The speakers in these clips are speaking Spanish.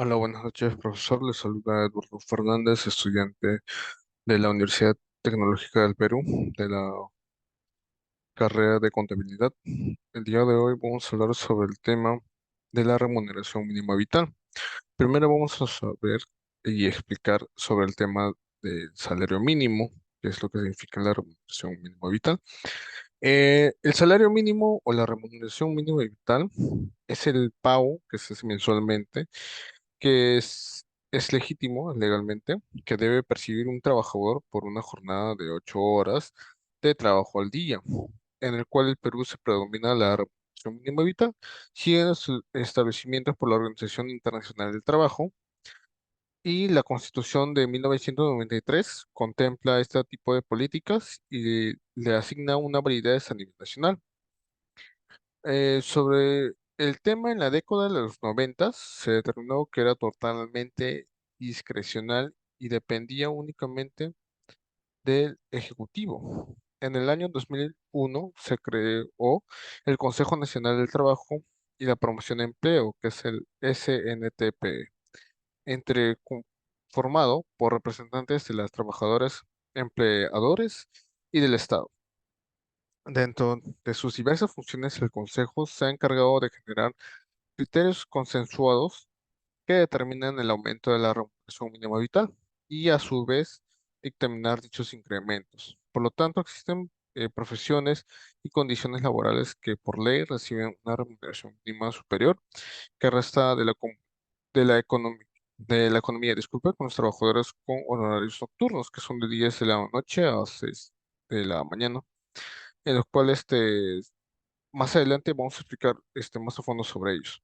Hola, buenas noches, profesor. Le saluda Eduardo Fernández, estudiante de la Universidad Tecnológica del Perú, de la carrera de contabilidad. El día de hoy vamos a hablar sobre el tema de la remuneración mínima vital. Primero vamos a saber y explicar sobre el tema del salario mínimo, qué es lo que significa la remuneración mínima vital. El salario mínimo o la remuneración mínima vital es el pago que se hace mensualmente que es legítimo legalmente que debe percibir un trabajador por una jornada de 8 horas de trabajo al día, en el cual el Perú se predomina la remuneración mínima vital, siguen los establecimientos por la Organización Internacional del Trabajo y la Constitución de 1993 contempla este tipo de políticas y le asigna una validez a nivel nacional. Sobre el tema en la década de los 90 se determinó que era totalmente discrecional y dependía únicamente del Ejecutivo. En el año 2001 se creó el Consejo Nacional del Trabajo y la Promoción de Empleo, que es el SNTP, formado por representantes de las trabajadoras, empleadores y del Estado. Dentro de sus diversas funciones, el Consejo se ha encargado de generar criterios consensuados que determinan el aumento de la remuneración mínima vital y a su vez dictaminar dichos incrementos. Por lo tanto, existen profesiones y condiciones laborales que por ley reciben una remuneración mínima superior que resta de la economía. De la economía, disculpe, con los trabajadores con honorarios nocturnos, que son de 10 de la noche a 6 de la mañana, en los cuales más adelante vamos a explicar más a fondo sobre ellos.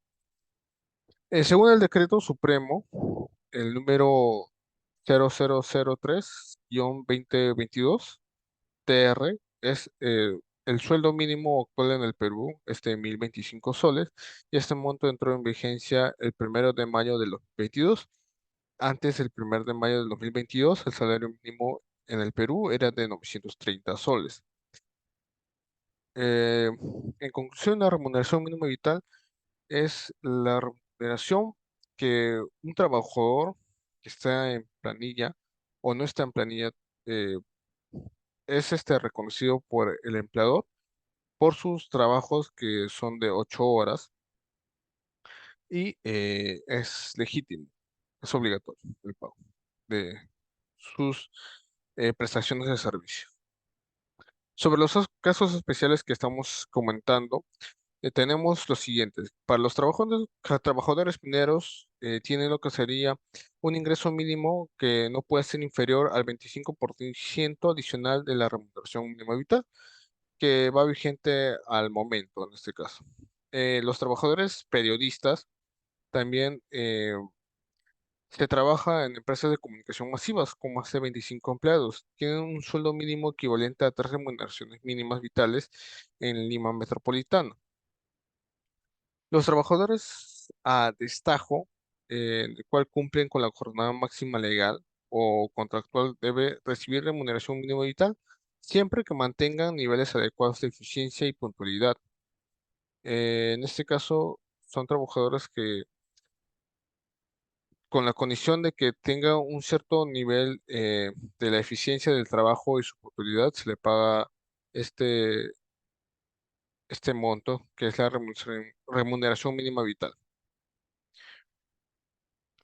Según el decreto supremo, el número 0003-2022 TR es el sueldo mínimo actual en el Perú, 1025 soles, y este monto entró en vigencia el 1 de mayo de los 2022. Antes del 1 de mayo del 2022, el salario mínimo en el Perú era de 930 soles. Eh, en conclusión, la remuneración mínima vital es la remuneración que un trabajador que está en planilla o no está en planilla eh, es reconocido por el empleador por sus trabajos que son de 8 horas y es legítimo, es obligatorio el pago de sus prestaciones de servicio. Sobre los casos especiales que estamos comentando, tenemos los siguientes. Para los trabajadores mineros, tienen lo que sería un ingreso mínimo que no puede ser inferior al 25% adicional de la remuneración mínima vital, que va vigente al momento en este caso. Los trabajadores periodistas también se trabaja en empresas de comunicación masivas con más de 25 empleados. Tienen un sueldo mínimo equivalente a 3 remuneraciones mínimas vitales en Lima Metropolitana. Los trabajadores a destajo, el cual cumplen con la jornada máxima legal o contractual, debe recibir remuneración mínima vital siempre que mantengan niveles adecuados de eficiencia y puntualidad. En este caso, son trabajadores que, con la condición de que tenga un cierto nivel de la eficiencia del trabajo y su puntualidad, se le paga este, este monto, que es la remuneración mínima vital.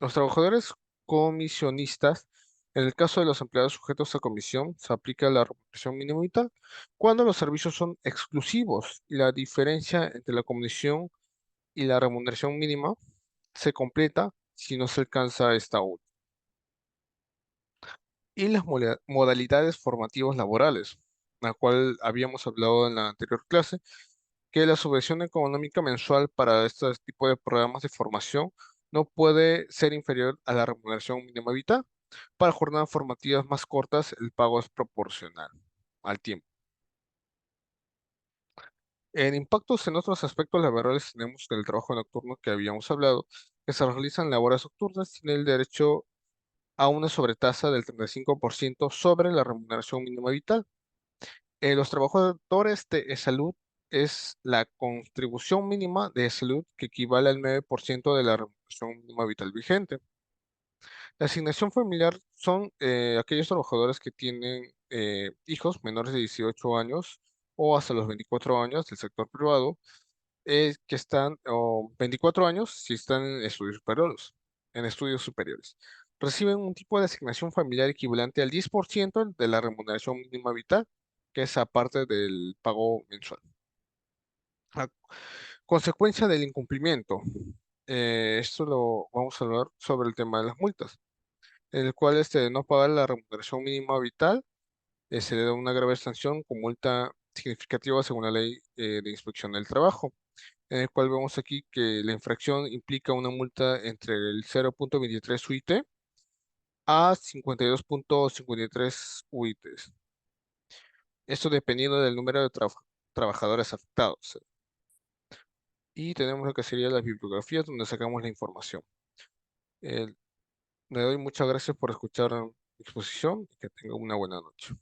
Los trabajadores comisionistas, en el caso de los empleados sujetos a comisión, se aplica la remuneración mínima vital cuando los servicios son exclusivos y la diferencia entre la comisión y la remuneración mínima se completa si no se alcanza esta última. Y las modalidades formativas laborales, la cual habíamos hablado en la anterior clase, que la subvención económica mensual para este tipo de programas de formación no puede ser inferior a la remuneración mínima vital. Para jornadas formativas más cortas, el pago es proporcional al tiempo. En impactos en otros aspectos laborales tenemos que el trabajo nocturno que habíamos hablado, que se realizan labores nocturnas, tiene el derecho a una sobretasa del 35% sobre la remuneración mínima vital. Los trabajadores de salud es la contribución mínima de salud que equivale al 9% de la remuneración mínima vital vigente. La asignación familiar son aquellos trabajadores que tienen hijos menores de 18 años o hasta los 24 años del sector privado, que están, o 24 años si están en estudios superiores. Reciben un tipo de asignación familiar equivalente al 10% de la remuneración mínima vital, que es aparte del pago mensual. A consecuencia del incumplimiento, esto lo vamos a hablar sobre el tema de las multas, en el cual de no pagar la remuneración mínima vital, se le da una grave sanción con multa significativa según la ley de inspección del trabajo, en el cual vemos aquí que la infracción implica una multa entre el 0.23 UIT a 52.53 UITs. Esto dependiendo del número de trabajadores afectados. Y tenemos lo que sería las bibliografías donde sacamos la información. Eh, Le doy muchas gracias por escuchar mi exposición y que tenga una buena noche.